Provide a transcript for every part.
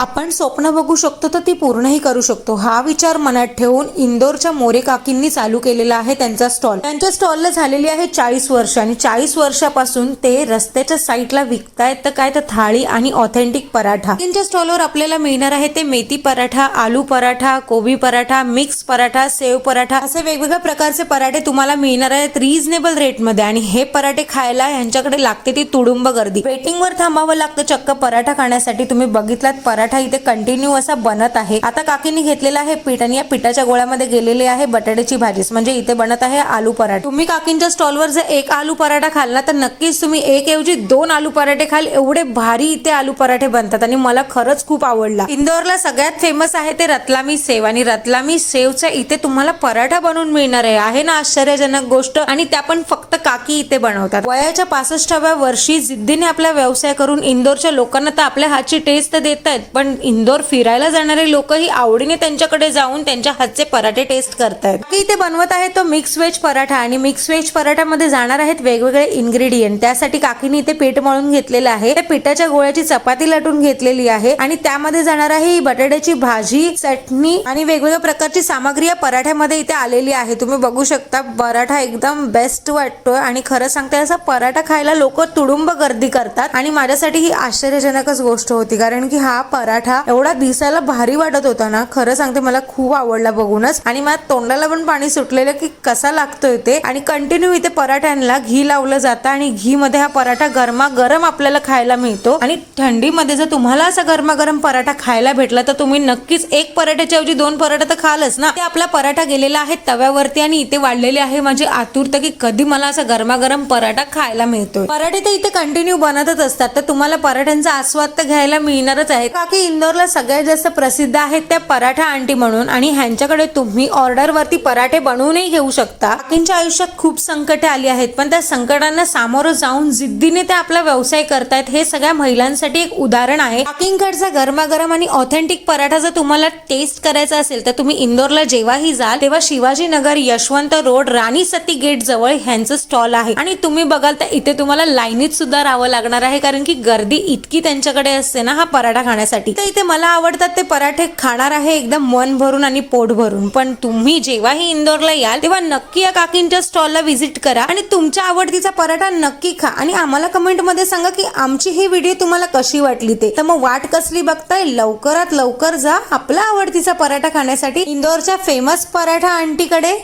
आपण स्वप्न बघू शकतो तर ती पूर्णही करू शकतो, हा विचार मनात ठेवून इंदोरच्या मोरे काकींनी चालू केलेला आहे त्यांचा स्टॉल. त्यांच्या स्टॉलला झालेली आहे 40 वर्ष आणि 40 वर्षापासून ते रस्त्याच्या साईडला विकतायत. तर काय तर थाळी आणि ऑथेंटिक पराठा. त्यांच्या स्टॉलवर आपल्याला मिळणार आहे ते मेथी पराठा, आलू पराठा, कोबी पराठा, मिक्स पराठा, सेव पराठा असे वेगवेगळ्या प्रकारचे पराठे तुम्हाला मिळणार आहेत रिझनेबल रेटमध्ये. आणि हे पराठे खायला यांच्याकडे लागते ती तुडुंब गर्दी. वेटिंगवर थांबावं लागतं चक्क पराठा खाण्यासाठी. तुम्ही बघितलात पराठा इथे कंटिन्यू असा बनत आहे. आता काकींनी घेतलेला आहे पीठ आणि या पिठाच्या गोळ्यामध्ये गेलेले आहे बटाट्याची भाजी, म्हणजे इथे बनत आहे आलू पराठा. तुम्ही काकींच्या स्टॉलवर जर एक आलू पराठा खाल्ला तर नक्कीच तुम्ही एक ऐवजी 2 आलू पराठे खाल. एवढे भारी इथे आलू पराठे बनतात आणि मला खरंच खूप आवडला. इंदोरला सगळ्यात फेमस आहे ते रतलामी सेव आणि रतलामी सेवच्या इथे तुम्हाला पराठा बनवून मिळणार आहे ना आश्चर्यजनक गोष्ट. आणि त्या पण फक्त काकी इथे बनवतात. वयाच्या 65व्या वर्षी जिद्दीने आपला व्यवसाय करून इंदोरच्या लोकांना तर आपल्या हातची टेस्ट देत आहेत, पण इंदोर फिरायला जाणारे लोकही आवडीने त्यांच्याकडे जाऊन त्यांच्या हातचे पराठे टेस्ट करतायत. इथे बनवत आहे तो मिक्स व्हेज पराठा आणि मिक्स व्हेज पराठ्यामध्ये जाणार आहेत वेगवेगळे इन्ग्रेडियंट. त्यासाठी काकीने इथे पीठ मळून घेतलेलं आहे. त्या पिठाच्या गोळ्याची चपाती लाटून घेतलेली आहे आणि त्यामध्ये जाणार आहे ही बटाट्याची भाजी, चटणी आणि वेगवेगळ्या प्रकारची सामग्री या पराठ्यामध्ये इथे आलेली आहे. तुम्ही बघू शकता पराठा एकदम बेस्ट वाटतोय आणि खरं सांगते असा पराठा खायला लोक तुडुंब गर्दी करतात आणि माझ्यासाठी ही आश्चर्यजनकच गोष्ट होती, कारण की हा पराठा एवढा दिसायला भारी वाटत होता ना, खरं सांगते मला खूप आवडला बघूनच. आणि मला तोंडाला पण पाणी सुटलेलं की कसा लागतोय ते. आणि कंटिन्यू इथे पराठ्यांना घी लावलं जातं आणि घी मध्ये हा पराठा गरमागरम आपल्याला खायला मिळतो. आणि थंडीमध्ये जर तुम्हाला असा गरमागरम पराठा खायला भेटला तर तुम्ही नक्कीच एक पराठ्याच्या ऐवजी 2 पराठा तर खालच ना. ते आपला पराठा गेलेला आहे तव्यावरती आणि इथे वाढलेले आहे माझी आतुरता की कधी मला असा गरमागरम पराठा खायला मिळतोय. पराठे तर इथे कंटिन्यू बनतच असतात, तर तुम्हाला पराठ्यांचा आस्वाद तर घ्यायला मिळणारच आहे. काकी इंदोरला सगळ्यात जास्त प्रसिद्ध आहेत त्या पराठा आंटी म्हणून आणि ह्यांच्याकडे तुम्ही ऑर्डर वरती पराठे बनवूनही घेऊ शकता. काकींच्या आयुष्यात खूप संकटे आली आहेत, पण त्या संकटांना सामोरं जाऊन जिद्दीने ते आपला व्यवसाय करतायत. हे सगळ्या महिलांसाठी एक उदाहरण आहे. काकींकडचा गरमागरम आणि ऑथेंटिक पराठा जर तुम्हाला टेस्ट करायचा असेल तर तुम्ही इंदोरला जेव्हाही जाल तेव्हा शिवाजीनगर, यशवंत रोड, राणी सती गेट जवळ ह्यांचं स्टॉल आहे. आणि तुम्ही बघाल तर इथे तुम्हाला लाईनीत सुद्धा राहावं लागणार आहे, कारण की गर्दी इतकी त्यांच्याकडे असते ना हा पराठा खाण्यासाठी. तर इथे मला आवडतात ते पराठे खाणार आहे एकदम मन भरून आणि पोट भरून. पण तुम्ही जेव्हाही इंदोरला याल तेव्हा नक्की या काकींच्या स्टॉलला व्हिजिट करा आणि तुमच्या आवडतीचा पराठा नक्की खा आणि आम्हाला कमेंट मध्ये सांगा की आमची ही व्हिडिओ तुम्हाला कशी वाटली ते. तर मग वाट कसली बघताय, लवकरात लवकर जा आपला आवडतीचा पराठा खाण्यासाठी इंदोरच्या फेमस पराठा आंटीकडे.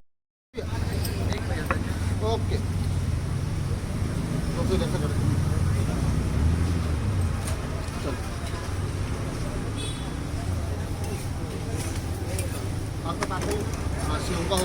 आपका